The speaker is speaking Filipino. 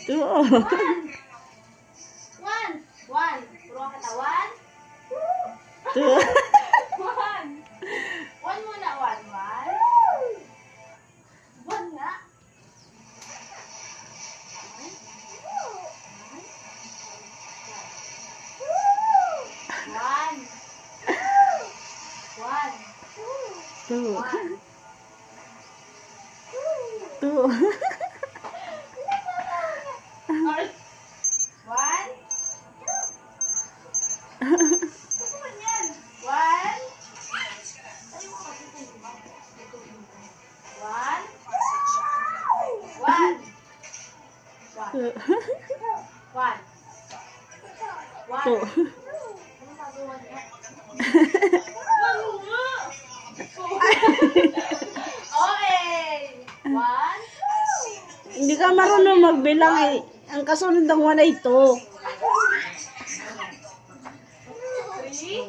Two. One. One. Puro ang katawan. Two. One. One muna. One. One. One nga. One. One. Two. One. Two. Or- One. Ano ba yan? One. One. One. Two. One. One. Two. Ano magawa niya? Okay. One. Hindi ka marunong magbilang eh. Ang kasunod ng wala ito. Three.